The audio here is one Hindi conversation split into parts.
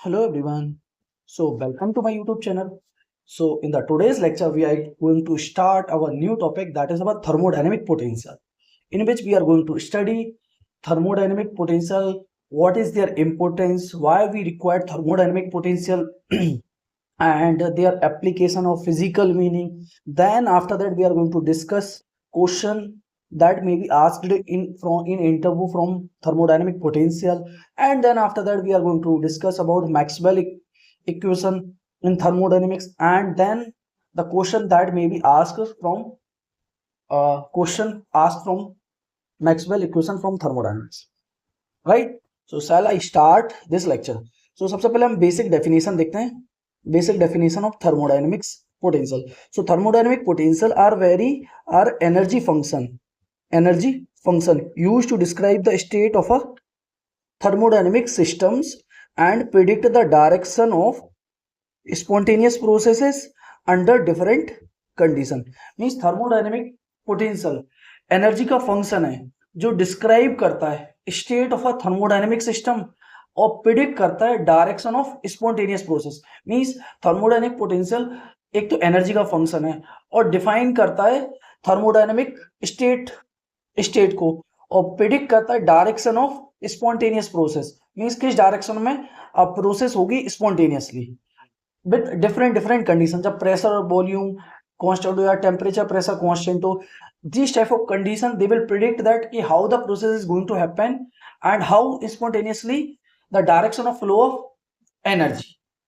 Hello everyone. So welcome to my YouTube channel. So in the today's lecture we are going to start our new topic that is about thermodynamic potential, in which we are going to study thermodynamic potential, what is their importance, why we require thermodynamic potential and their application of physical meaning. Then after that we are going to discuss question that may be asked in interview from thermodynamic potential, and then after that we are going to discuss about Maxwell equation in thermodynamics, and then the question that may be asked from Maxwell equation from thermodynamics, right? So shall I start this lecture? So सबसे पहले हम बेसिक डेफिनेशन देखते हैं. Basic definition of thermodynamics potential. So thermodynamic potential are energy function used to describe the state of a thermodynamic systems and predict the direction of spontaneous processes under different condition. Means thermodynamic potential energy का फंक्शन है जो डिस्क्राइब करता है state of a thermodynamic system और प्रिडिक्ट करता है direction of spontaneous process. Means thermodynamic potential एक तो एनर्जी का फंक्शन है और डिफाइन करता है थर्मोडायनेमिक स्टेट को और प्रिडिक्ट करता है direction of spontaneous process. Means किस डायरेक्शन में प्रोसेस होगी स्पॉन्टेनियसली विथ डिफरेंट कंडीशन. जब प्रेशर और वॉल्यूम कांस्टेंट हो या टेम्परेचर प्रेशर कांस्टेंट हो, this type of condition they will predict that कि how the process is going to happen and how spontaneously the direction of flow of energy,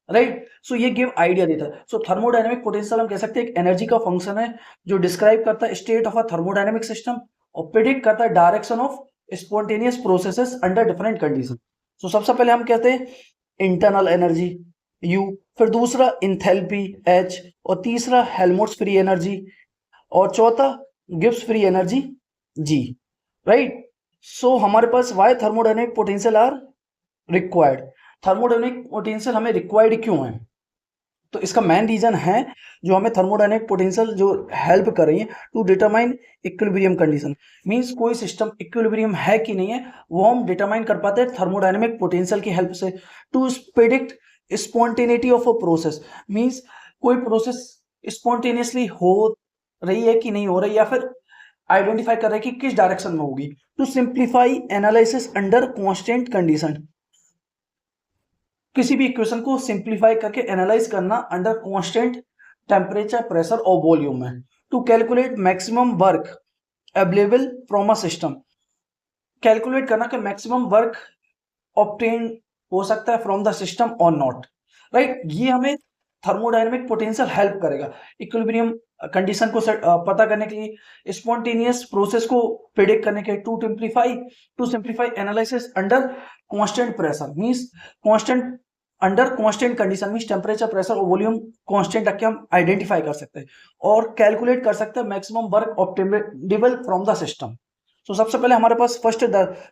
right? so ये give idea देता है. so thermodynamic potential हम कह सकते हैं एक एनर्जी का फंक्शन है जो डिस्क्राइब करता है state of a thermodynamic system और प्रिडिक्ट करता है direction of spontaneous processes under different condition. so सबसे पहले हम कहते हैं इंटरनल एनर्जी U, फिर दूसरा इंथैल्पी H, और तीसरा हेल्महोल्ट्ज फ्री एनर्जी, और चौथा Gibbs free energy G, right? So हमारे पास why thermodynamic potential are required. Thermodynamic potential हमें रिक्वायर्ड क्यों है? तो इसका मेन रीजन है जो हमें थर्मोडायनेमिक पोटेंशियल जो हेल्प कर रही है to determine equilibrium condition. Means कोई सिस्टम इक्विलिब्रियम है कि नहीं है वो हम डिटरमाइन कर पाते हैं थर्मोडायनेमिक पोटेंशियल की हेल्प से. To predict spontaneity of a process. Means कोई प्रोसेस स्पॉन्टेनियसली हो रही है कि नहीं हो रही, या फिर आइडेंटिफाई कर रहे हैं कि किस डायरेक्शन में होगी. To simplify analysis under constant condition. किसी भी इक्वेशन को सिंप्लीफाई करके एनालाइज करना अंडर कांस्टेंट टेम्परेचर प्रेशर और वॉल्यूम में. To calculate maximum work available from a system. Calculate करना कि मैक्सिमम वर्क ऑब्टेन हो सकता है फ्रॉम द सिस्टम और नॉट, राइट? ये हमें थर्मोडायनेमिक पोटेंशियल हेल्प करेगा इक्विलिब्रियम कंडीशन को पता करने के लिए, स्पॉन्टेनियस प्रोसेस को प्रिडिक्ट करने के लिए. To simplify analysis under constant pressure. Means constant under constant condition means temperature pressure और वॉल्यूम कांस्टेंट रख के हम आइडेंटिफाई कर सकते हैं और कैलकुलेट कर सकते हैं maximum work obtainable from the system. तो सबसे पहले हमारे पास फर्स्ट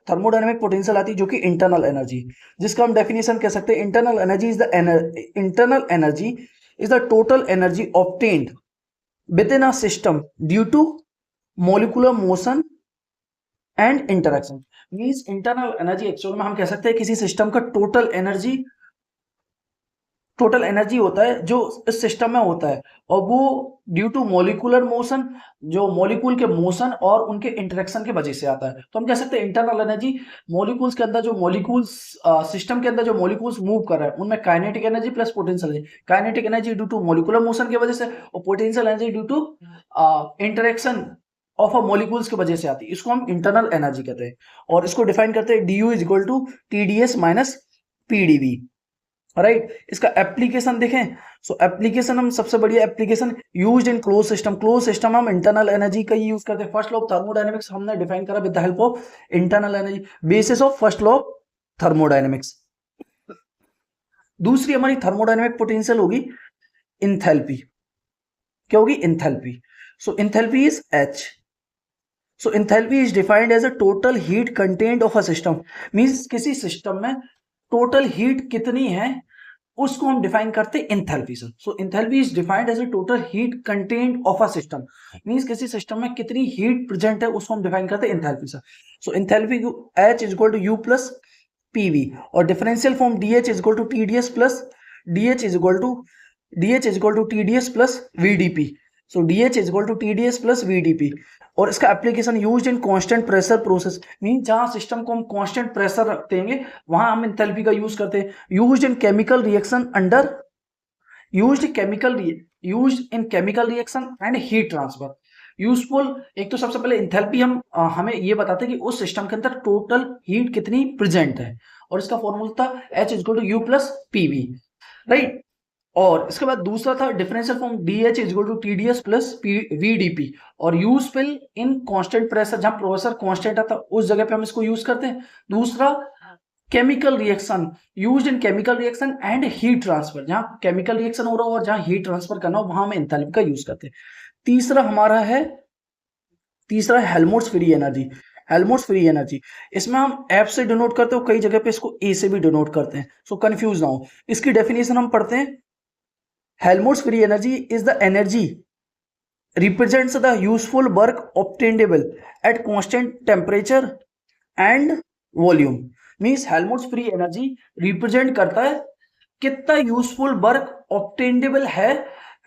थर्मोडायनेमिक पोटेंशियल आती है जो कि इंटरनल एनर्जी, जिसका हम डेफिनेशन कह सकते हैं internal energy is the total energy obtained within a system due to molecular motion and interaction. Means internal energy actual में हम कह सकते हैं किसी सिस्टम का टोटल एनर्जी होता है जो इस सिस्टम में होता है, और वो ड्यू टू मॉलिक्यूलर मोशन, जो मॉलिक्यूल के मोशन और उनके इंटरेक्शन की वजह से आता है. तो हम कह सकते हैं इंटरनल एनर्जी मॉलिक्यूल्स के अंदर जो मॉलिक्यूल्स सिस्टम के अंदर जो मॉलिक्यूल्स मूव कर रहे हैं उनमें kinetic energy plus potential energy. Kinetic energy due to molecular motion की वजह से और potential energy due to interaction of a molecules की वजह से आती है. इसको हम इंटरनल एनर्जी कहते हैं और इसको डिफाइन करते हैं du is equal to TdS minus PdV, right? इसका एप्लीकेशन देखें. सो एप्लीकेशन हम सबसे बढ़िया application used in close system हम इंटरनल एनर्जी का यूज करते हैं. फर्स्ट लॉ ऑफ थर्मोडायनेमिक्स हमने डिफाइन करा with the help of internal energy, basis of first law of thermodynamics. दूसरी हमारी थर्मोडायनेमिक पोटेंशियल होगी इंथैल्पी. क्या होगी? Enthalpy. So enthalpy is H. So enthalpy is defined as a total heat content of a system. Means किसी सिस्टम में टोटल हीट कितनी है उसको हम डिफाइन करते हैं इंथैल्पी से. So enthalpy is defined as a total heat content of a system. Means किसी सिस्टम में कितनी हीट प्रेजेंट है उसको हम डिफाइन करते हैं इंथैल्पी से. So enthalpy H is equal to U plus PV, और differential form DH is equal to TDS plus DH is equal to TDS plus VDP। So DH is equal to TDS plus VDP। और इसका application used in constant pressure process, mean जहां सिस्टम को हम कांस्टेंट प्रेशर रखते हैं वहां हम एंथैल्पी का यूज करते हैं। Used in chemical reaction and heat transfer. Useful, एक तो सबसे पहले एंथैल्पी हमें ये बताते हैं कि उस सिस्टम के अंदर टोटल हीट कितनी प्रेजेंट है, और इसका फॉर्मूला था H is equal to U plus PV, right. और इसके बाद दूसरा था differential form DH is equal to TDS plus VDP, और यूजफुल इन कांस्टेंट प्रेशर, जहां प्रेशर कांस्टेंट आता उस जगह पे हम इसको यूज करते हैं। दूसरा chemical reaction, used in chemical reaction and heat transfer, जहां केमिकल रिएक्शन हो रहा हो और जहां हीट ट्रांसफर करना हो वहां हम एंथैल्पी का यूज करते हैं। तीसरा Helmholtz free energy. Helmholtz free energy, इसमें हम F से डिनोट करते हो, कई जगह पे इसको A से भी डिनोट करते हैं, सो कंफ्यूज ना हो। इसकी डेफिनेशन हम पढ़ते हैं। Helmholtz free energy is the energy represents the useful work obtainable at constant temperature and volume। Means Helmholtz free energy represent करता है कितना यूजफुल वर्क ऑब्टेनेबल है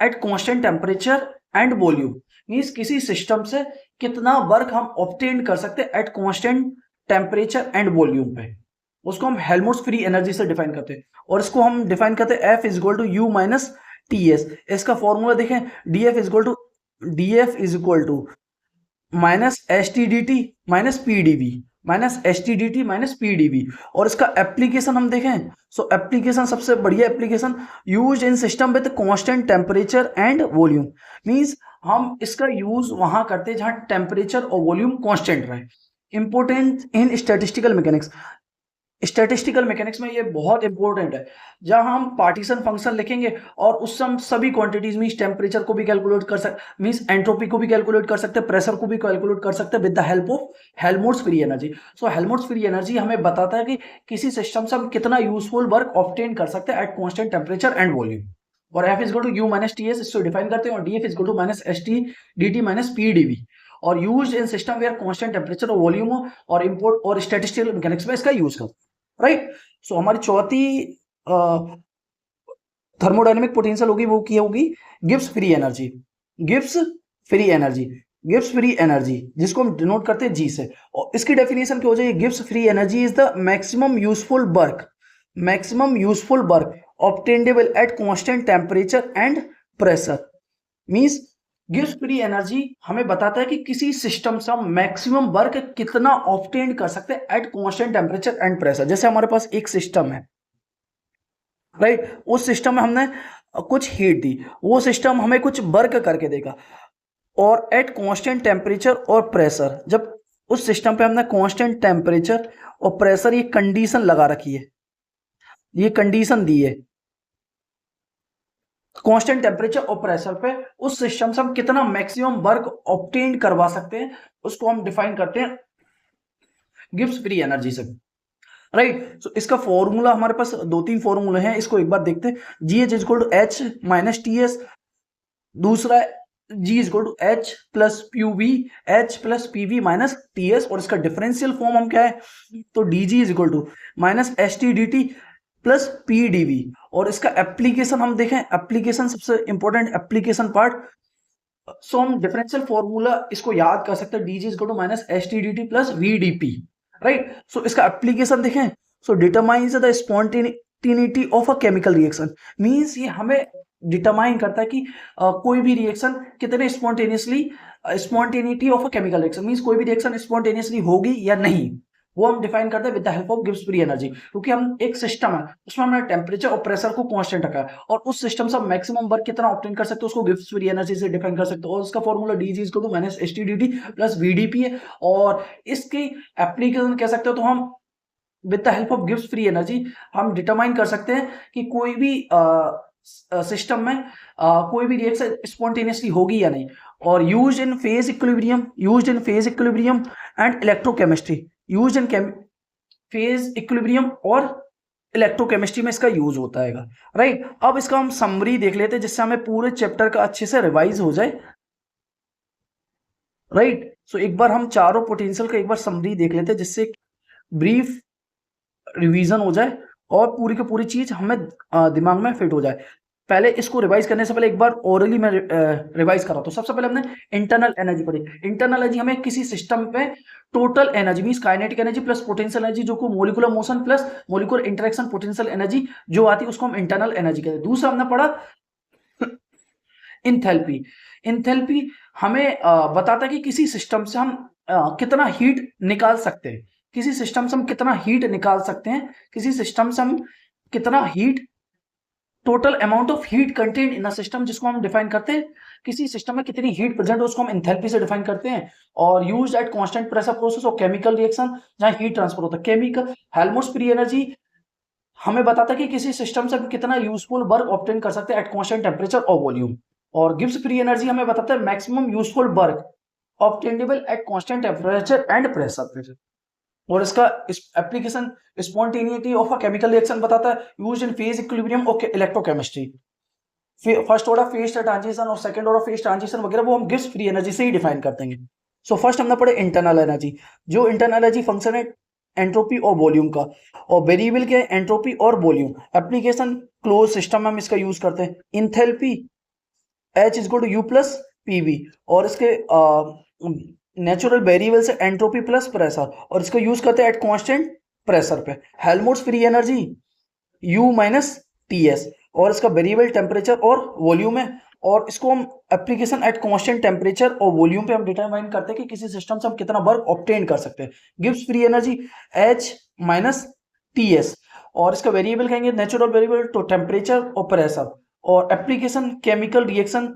at constant temperature and volume. Means किसी सिस्टम से कितना वर्क हम ऑब्टेन कर सकते हैं at constant temperature and volume पे, उसको हम हेल्महोल्ट्ज फ्री एनर्जी से डिफाइन करते हैं। और इसको हम डिफाइन करते हैं F is equal to U minus TS। इसका फॉर्मूला देखें, DF is equal to minus STDT minus PdV। और इसका एप्लीकेशन हम देखें, सो एप्लीकेशन सबसे बढ़िया application use in system with constant temperature and volume. Means हम इसका यूज वहां करते हैं जहां टेम्परेचर और वॉल्यूम कांस्टेंट रहे। इंपॉर्टेंट इन स्टैटिस्टिकल मैकेनिक्स में ये बहुत इंपॉर्टेंट है, जहां हम पार्टीशन फंक्शन लिखेंगे और उससे हम सभी क्वांटिटीज मींस टेम्परेचर को भी कैलकुलेट कर सकते, मींस एंट्रोपी को भी कैलकुलेट कर सकते हैं, प्रेशर को भी कैलकुलेट कर सकते हैं with the help of Helmholtz free energy. So Helmholtz free energy हमें बताता है कि किसी सिस्टम से हम कितना यूजफुल वर्क ऑब्टेन कर सकते हैं at constant temperature and volume. और F is equal to U minus TS, इसको डिफाइन करते हैं। और DF is equal to minus STDT minus PdV, और use in system where constant temperature और वॉल्यूम हो, और इंपोर्ट और स्टैटिस्टिकल मैकेनिक्स में इसका यूज करते हैं, राइट। सो हमारी चौथी थर्मोडायनेमिक पोटेंशियल होगी, वो की होगी गिब्स फ्री एनर्जी, जिसको हम डिनोट करते हैं G से। और इसकी डेफिनेशन क्या हो जाएगी, Gibbs free energy is the maximum useful work obtainable at constant temperature and pressure. Means Gibbs free energy हमें बताता है कि किसी सिस्टम से हम मैक्सिमम वर्क कितना ऑब्टेन कर सकते हैं at constant temperature and pressure. जैसे हमारे पास एक सिस्टम है, राइट, उस सिस्टम में हमने कुछ हीट दी, वो सिस्टम हमें कुछ वर्क करके देगा, और एट कांस्टेंट टेम्परेचर और प्रेशर, जब उस सिस्टम पे हमने कांस्टेंट टेम्परेचर और प्रेशर ये कंडीशन लगा रखी है, ये कंडीशन दी है कांस्टेंट टेम्परेचर और प्रेशर पे, उस सिस्टम से हम कितना मैक्सिमम वर्क ऑब्टेन करवा सकते हैं, उसको हम डिफाइन करते हैं गिब्स फ्री एनर्जी से, राइट। सो इसका फॉर्मूला हमारे पास 2-3 फॉर्मूले हैं, इसको एक बार देखते हैं। GH is equal to H minus TS, दूसरा G is equal to H plus PV minus TS, और इसका डिफरेंशियल फॉर्म हम क्या है, तो DG is equal to minus STDT plus PdV। और इसका एप्लीकेशन हम देखें, एप्लीकेशन सबसे इंपॉर्टेंट एप्लीकेशन पार्ट, सो हम डिफरेंशियल फॉर्मूला इसको याद कर सकते हैं, DG is equal to minus STDT plus VDP, right. So इसका एप्लीकेशन देखें, so determines the spontaneity of a chemical reaction. Means ये हमें डिटरमाइन करता है कि कोई भी रिएक्शन कितने spontaneity of a chemical reaction, means कोई भी रिएक्शन स्पॉन्टेनियसली होगी या नहीं, वो हम डिफाइन करते हैं with the help of Gibbs free energy. क्योंकि हम एक सिस्टम है, उसमें हमने टेम्परेचर और प्रेशर को कांस्टेंट रखा है, और उस सिस्टम से मैक्सिमम वर्क कितना ऑब्टेन कर सकते हैं उसको गिब्स फ्री एनर्जी से डिफाइन कर सकते हो। और उसका formula DG is equal to minus STDT plus VDP है। और इसकी एप्लीकेशन कह सकते हो तो हम with the help of Gibbs free energy हम डिटरमाइन कर सकते हैं कि कोई भी सिस्टम में कोई भी रिएक्शन स्पॉन्टेनियसली होगी या नहीं। और used in phase equilibrium and electrochemistry, used in phase equilibrium और इलेक्ट्रोकेमिस्ट्री में इसका यूज होता है, राइट। अब इसका हम समरी देख लेते हैं, जिससे हमें पूरे चैप्टर का अच्छे से रिवाइज हो जाए, राइट। सो एक बार हम चारों पोटेंशियल का एक बार समरी देख लेते हैं, जिससे ब्रीफ रिवीजन हो जाए और पूरी की पूरी चीज हमें दिमाग में फिट हो जाए। पहले इसको रिवाइज करने से पहले एक बार ओरली में रिवाइज करा। तो सबसे पहले हमने इंटरनल एनर्जी पढ़ी। इंटरनल एनर्जी हमें किसी सिस्टम पे total energy means kinetic energy plus potential energy जो को molecular motion plus molecular interaction potential energy जो आती है उसको हम इंटरनल एनर्जी कहते हैं। दूसरा हमने पढ़ा इंथैल्पी। इंथैल्पी हमें बताता है कि किसी सिस्टम से हम कितना हीट निकाल सकते हैं, किसी सिस्टम से हम कितना हीट निकाल सकते हैं, किसी सिस्टम से हम कितना heat, total amount of heat content in a system जिसको हम डिफाइन करते हैं, किसी सिस्टम में कितनी हीट प्रेजेंट है उसको हम एंथैल्पी से डिफाइन करते हैं। और used eight constant pressure process और केमिकल रिएक्शन जहां हीट ट्रांसफर होता है। केमिकल हेल्महोल्ट्ज फ्री एनर्जी हमें बताता है कि किसी सिस्टम से हम कितना यूजफुल वर्क ऑब्टेन कर सकते हैं एट कांस्टेंट टेम्परेचर और वॉल्यूम। और गिब्स फ्री एनर्जी हमें बताता है maximum useful work obtainable at constant temperature and pressure. और इसका application spontaneity of a chemical reaction बताता है, यूज्ड इन फेज इक्विलिब्रियम और electrochemistry. First order phase transition और सेकंड ऑर्डर फेज ट्रांजिशन वगैरह वो हम गिब्स फ्री एनर्जी से ही डिफाइन करते हैं। सो फर्स्ट हमने पढ़े इंटरनल एनर्जी। जो इंटरनल एनर्जी फंक्शन है एंट्रोपी और वॉल्यूम का, और वेरिएबल के एंट्रोपी और वॉल्यूम। एप्लीकेशन क्लोज सिस्टम में हम इसका यूज करते हैं। Enthalpy H is equal to U plus PV, और इसके नेचुरल वेरिएबल से एंट्रोपी प्लस प्रेशर, और इसका यूज करते हैं एट कांस्टेंट प्रेशर पे। Helmholtz free energy U minus TS, और इसका वेरिएबल टेम्परेचर और वॉल्यूम है, और इसको हम एप्लीकेशन एट कांस्टेंट टेम्परेचर और वॉल्यूम पे हम डिटरमाइन करते हैं कि किसी सिस्टम से हम कितना वर्क ऑब्टेन कर सकते हैं। Gibbs free energy H minus TS, और इसका वेरिएबल कहेंगे नेचुरल वेरिएबल तो टेम्परेचर और प्रेशर। और एप्लीकेशन केमिकल रिएक्शन,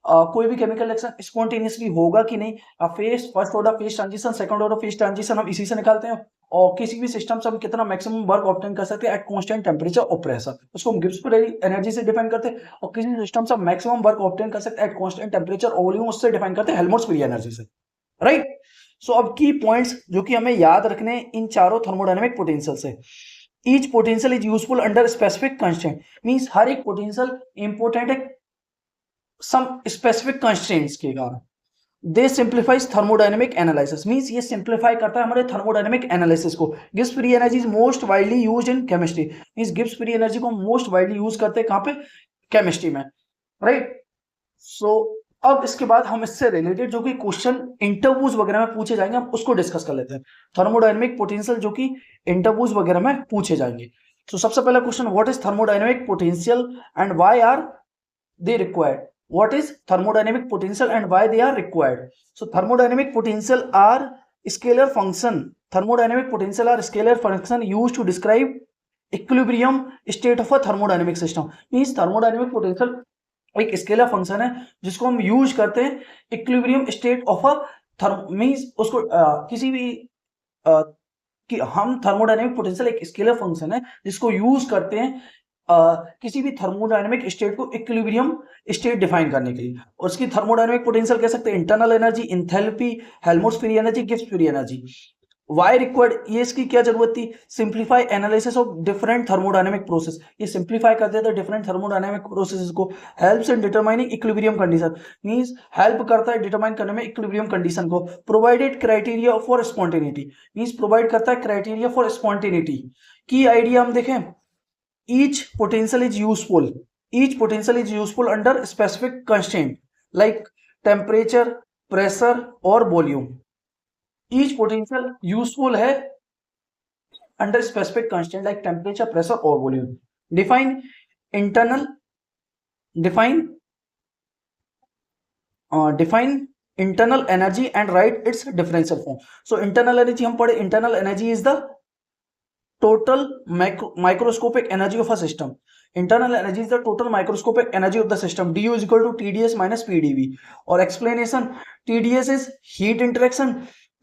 कोई भी केमिकल रिएक्शन स्पॉन्टेनियसली होगा कि नहीं, phase first order phase transition second order phase transition हम इसी से निकालते हैं। और किसी भी सिस्टम से हम कितना मैक्सिमम वर्क ऑब्टेन कर सकते हैं एट कांस्टेंट टेम्परेचर और प्रेशर, उसको हम गिब्स फ्री एनर्जी से डिफाइन करते हैं। और किसी सिस्टम से मैक्सिमम वर्क ऑब्टेन कर सकते हैं एट कांस्टेंट टेम्परेचर और वॉल्यूम, उससे डिफाइन करते हैं हेल्महोल्ट्ज फ्री एनर्जी से। राइट। सो अब की पॉइंट्स जो कि हमें याद रखने इन चारों थर्मोडायनेमिक पोटेंशियल से। Each potential is useful under specific constraint, means हर एक पोटेंशियल इंपोर्टेंट है सम स्पेसिफिक कंस्ट्रेंट्स के कारण। They simplifies thermodynamic analysis, means ये सिंप्लीफाई करता है हमारे थर्मोडायनेमिक एनालिसिस को। Gibbs free energy is most widely used in chemistry, means Gibbs free energy को मोस्ट वाइडली यूज करते हैं कहां पे, केमिस्ट्री में। राइट। सो अब इसके बाद हम इससे रिलेटेड जो कि क्वेश्चन इंटरव्यूज वगैरह में पूछे जाएंगे हम उसको डिस्कस कर लेते हैं। थर्मोडायनेमिक पोटेंशियल जो कि इंटरव्यूज वगैरह में पूछे जाएंगे। तो सबसे पहला question, what is thermodynamic potential and why are they required. What is thermodynamic potential and why they are required? So thermodynamic potential are scalar function. Thermodynamic potential are scalar function used to describe equilibrium state of a thermodynamic system. Means thermodynamic potential एक स्केलर फंक्शन है जिसको हम यूज करते हैं equilibrium state of a means उसको किसी भी कि हम थर्मोडायनेमिक पोटेंशियल एक स्केलर फंक्शन है जिसको यूज करते हैं किसी भी थर्मोडायनेमिक स्टेट को इक्विलिब्रियम स्टेट डिफाइन करने के लिए। और उसकी थर्मोडायनेमिक पोटेंशियल कह सकते हैं internal energy, enthalpy, Helmholtz free energy, Gibbs free energy. Why required, ये इसकी क्या जरूरत थी, simplify analysis of different thermodynamic process, ये सिंप्लीफाई कर देता है डिफरेंट थर्मोडायनेमिक प्रोसेसेस को। Helps in determining equilibrium condition, means help करता है डिटरमाइन करने में इक्विलिब्रियम कंडीशन को। Provided criteria for spontaneity, means provide करता है criteria for spontaneity. Key idea हम देखें, each potential is useful under specific constraint like temperature, pressure और volume। each potential useful है under specific constraint like temperature, pressure और volume। define internal energy and write its differential form। so internal energy हम पढ़े, internal energy is the total microscopic energy of a system। internal energy is the total microscopic energy of the system। du is equal to TdS minus PdV। और explanation, TdS is heat interaction,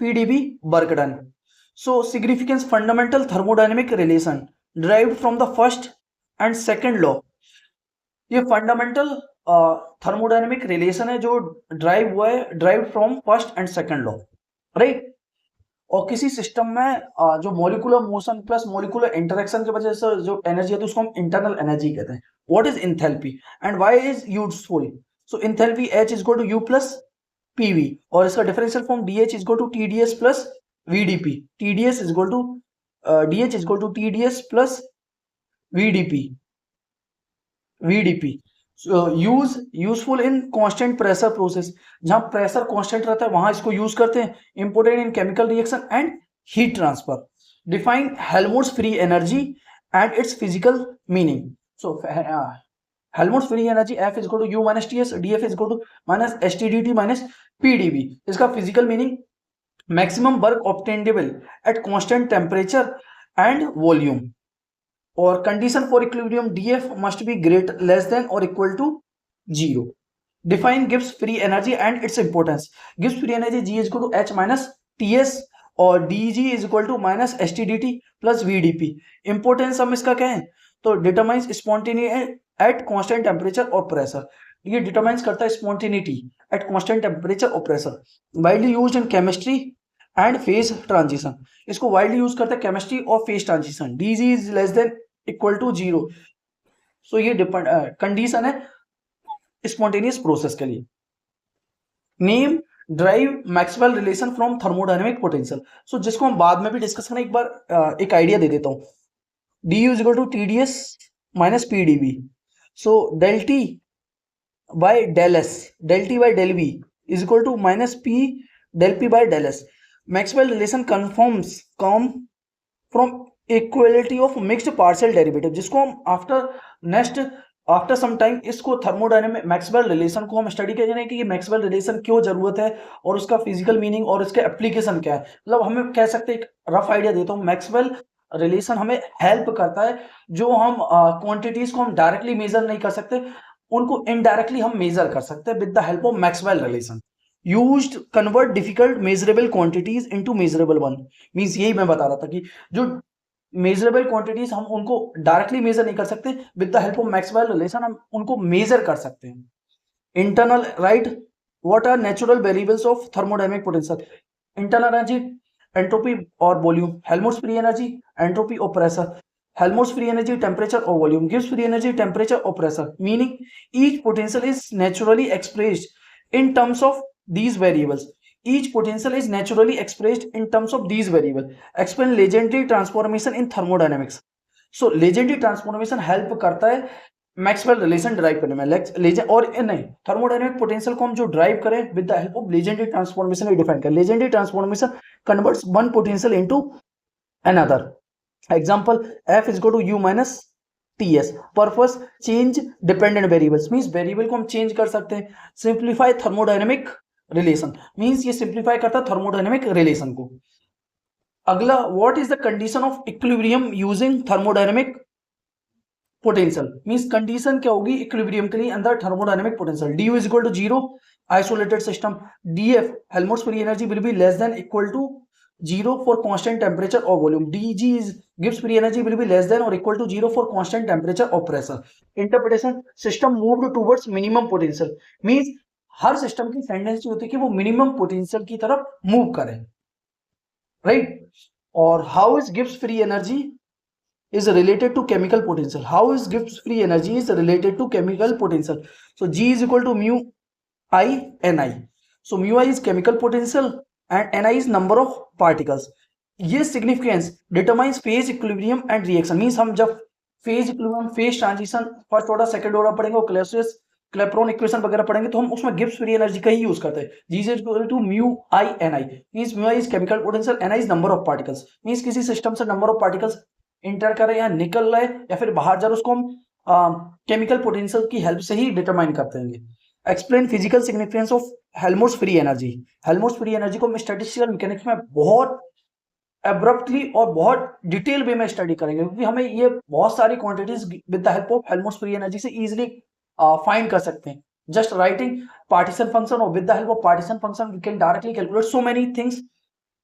PdV work done। so significance, fundamental thermodynamic relation derived from the first and second law। ये fundamental thermodynamic relation है जो ड्राइव हुआ है, derived from first and second law। Right. और किसी सिस्टम में जो molecular motion plus molecular interaction की वजह से जो एनर्जी है तो उसको हम इंटरनल एनर्जी कहते हैं। What is enthalpy and why is useful. So enthalpy H is equal to U plus PV, और इसका differential form DH is equal to TdS plus VdP। TdS is equal to DH is equal to TDS plus VDP. Useful in constant pressure process, जहां प्रेशर कांस्टेंट रहता है वहां इसको यूज करते हैं. Important in chemical reaction and heat transfer. Define Helmholtz free energy and it's physical meaning. So Helmholtz free energy F is equal to U minus TS, DF is equal to minus STDT minus PdV. इसका physical meaning maximum work obtainable at constant temperature and volume, और condition for equilibrium DF must be great less than और equal to 0. Define Gibbs free energy and its importance. Gibbs free energy G is equal to H minus TS और DG is equal to minus STDT plus VDP. Importance हम इसका क्या है, तो determines spontaneity at constant temperature और प्रेशर. ये डिटरमाइंस करता है स्पॉन्टेनिटी एट कांस्टेंट टेम्परेचर और pressure. Widely used in chemistry and phase transition. इसको वाइडली यूज करता है केमिस्ट्री और phase transition. DG is less than equal to 0. So ये कंडीशन है स्पॉन्टेनियस प्रोसेस के लिए. Name derive Maxwell relation from thermodynamic potential. So जिसको हम बाद में भी डिस्कस करें, एक बार एक आइडिया दे देता हूं. DU is equal to TDS minus PdV. So del T by del S, del T by del V is equal to minus P del P by del S. Maxwell relation confirms come from equality of mixed partial derivative, जिसको हम आफ्टर सम टाइम इसको थर्मोडायनेमिक मैक्सवेल रिलेशन को हम स्टडी करेंगे कि ये मैक्सवेल रिलेशन क्यों जरूरत है और उसका फिजिकल मीनिंग और इसके एप्लीकेशन क्या है. मतलब हमें कह सकते हैं, एक रफ आइडिया देता हूँ, मैक्सवेल रिलेशन हमें हेल्प करता है. जो हम क्वांटिटीज को हम डायरेक्टली मेजर नहीं कर सकते, उनको इनडायरेक्टली हम मेजर कर सकते हैं with the help of Maxwell relation. Used convert difficult measurable quantities into measurable one. Means यही मैं बता रहा था कि जो मेजरेबल क्वांटिटीज हम उनको डायरेक्टली मेजर नहीं कर सकते, with the help of Maxwell relation हम उनको मेजर कर सकते हैं. Internal right, what are natural variables of thermodynamic potential. Internal energy entropy और volume. Helmholtz free energy entropy और pressure. Helmholtz free energy temperature or volume. Gibbs free energy temperature or pressure. Meaning each potential is naturally expressed in terms of these variables. Each potential is naturally expressed in terms of these variables. Explain legendary transformation in thermodynamics. So legendary transformation help करता है मैक्सवेल रिलेशन ड्राइव करने में. और नहीं, थर्मोडायनेमिक पोटेंशियल को हम जो ड्राइव करें with the help of Legendre transformation define करें. Legendre transformation converts one potential into another. Example, F is equal to U minus TS. Purpose, change dependent variables. Means variable को हम change कर सकते हैं. Simplify thermodynamic relation. Means ये simplify करता है thermodynamic relation को. अगला, what is the condition of equilibrium using thermodynamic potential. Means condition क्या होगी equilibrium के लिए अंदर thermodynamic potential. Du is equal to 0, isolated system. DF, Helmholtz free energy will be less than equal to 0 for constant temperature or volume. DG is Gibbs free energy will be less than or equal to 0 for constant temperature or pressure. Interpretation, system moved towards minimum potential. Means her system की टेंडेंसी होती है कि वो मिनिमम पोटेंशियल की तरफ मूव करे, राइट. और how is Gibbs free energy is related to chemical potential. How is Gibbs free energy is related to chemical potential. So G is equal to mu I Ni. So mu I is chemical potential and Ni is number of particles. ये significance determines phase equilibrium and reaction. Means हम जब phase equilibrium, phase transition, first order second order पढ़ेंगे और क्लैसियस क्लेप्रोन इक्वेशन वगैरह पढ़ेंगे तो हम उसमें गिब्स फ्री एनर्जी का ही यूज करते हैं. G is equal to mu I Ni. Means mu I is chemical potential, Ni is number of particles. Means किसी सिस्टम से नंबर ऑफ पार्टिकल्स इंटर कर रहे हैं या निकल रहे या फिर बाहर जा रहे, उसको हम केमिकल पोटेंशियल की हेल्प से ही डिटरमाइन करते हैं. Explain physical significance of Helmholtz free energy. Helmholtz free energy को हम स्टैटिस्टिकल मैकेनिक्स में बहुत एब्रप्टली और बहुत डिटेल वे में स्टडी करेंगे क्योंकि हमें ये बहुत सारी quantities with the help of Helmholtz free energy से इजीली फाइंड कर सकते हैं. जस्ट राइटिंग पार्टीशन फंक्शन और with the help of partition function we can directly calculate so many things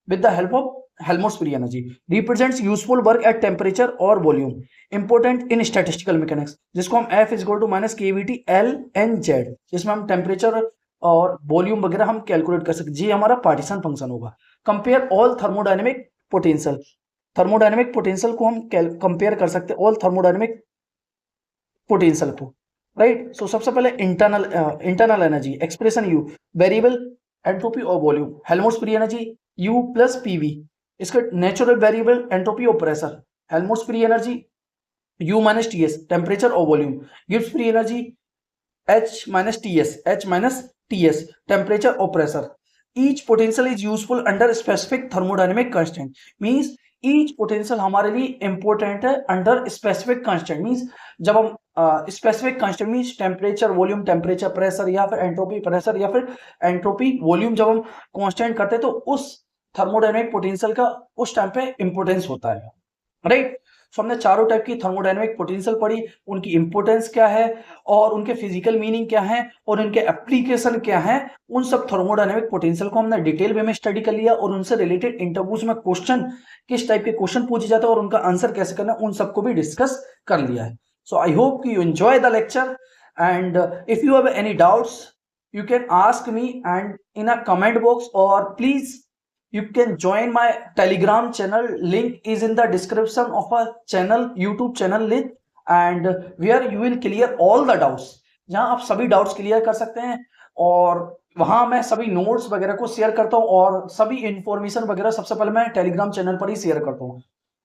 with the help of Helmholtz free energy. Represents useful work at temperature or volume. Important in statistical mechanics. जिसको हम F is equal to minus KVT L N Z, जिसमें हम टेम्परेचर और वॉल्यूम वगैरह हम कैलकुलेट कर सकते. ये हमारा पार्टीशन फंक्शन होगा. Compare all thermodynamic potential. Thermodynamic potential को हम कंपेयर कर सकते हैं ऑल थर्मोडायनेमिक पोटेंशियल को, राइट. सो सबसे पहले internal energy expression U, variable entropy और volume. Helmholtz free energy U plus PV. इसका नेचुरल वेरिएबल एंट्रोपी और pressure, Helmholtz free energy U minus TS, temperature or volume, gives free energy H minus TS, temperature or pressure. Each potential is useful under specific thermodynamic constant. Means each potential हमारे लिए important है under specific constant. Means जब हम specific constant means temperature, volume, temperature, pressure या फिर entropy, pressure या फिर entropy, volume जब हम constant करते हैं तो उस thermodynamic potential का उस टाइम पे importance होता है, राइट। सो हमने चारों टाइप की थर्मोडायनेमिक पोटेंशियल पढ़ी, उनकी इंपोर्टेंस क्या है और उनके फिजिकल मीनिंग क्या है और उनके एप्लीकेशन क्या है। उन सब थर्मोडायनेमिक पोटेंशियल को हमने डिटेल वे में स्टडी कर लिया और उनसे रिलेटेड इंटरव्यूज में क्वेश्चन, किस टाइप के क्वेश्चन पूछे जाते हैं और उनका आंसर कैसे करना है, उन सबको भी डिस्कस कर लिया है। So I hope you enjoy the lecture and if you have any doubts you can ask me and in a comment box, or please you can join my telegram channel, link is in the description of a channel, YouTube channel link, and where you will clear all the doubts, जहां आप सभी डाउट्स क्लियर कर सकते हैं और वहां मैं सभी नोट्स वगैरह को शेयर करता हूं और सभी इंफॉर्मेशन वगैरह सबसे पहले मैं टेलीग्राम चैनल पर ही शेयर करता हूं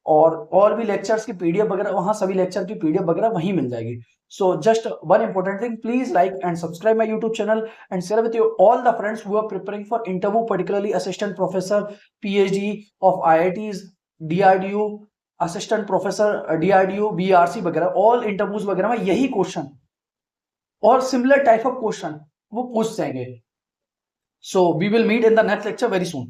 और भी लेक्चर्स की पीडीएफ वगैरह वहां सभी लेक्चर की पीडीएफ वगैरह वहीं मिल जाएगी। So just one important thing, please like and subscribe my YouTube channel and share with you all the friends who are preparing for interview, particularly assistant professor, PhD of IITs, DRDO, assistant professor, DRDO, BRC वगैरह all interviews वगैरह में यही क्वेश्चन और similar type of question वो पूछ जाएंगे। So we will meet in the next lecture very soon.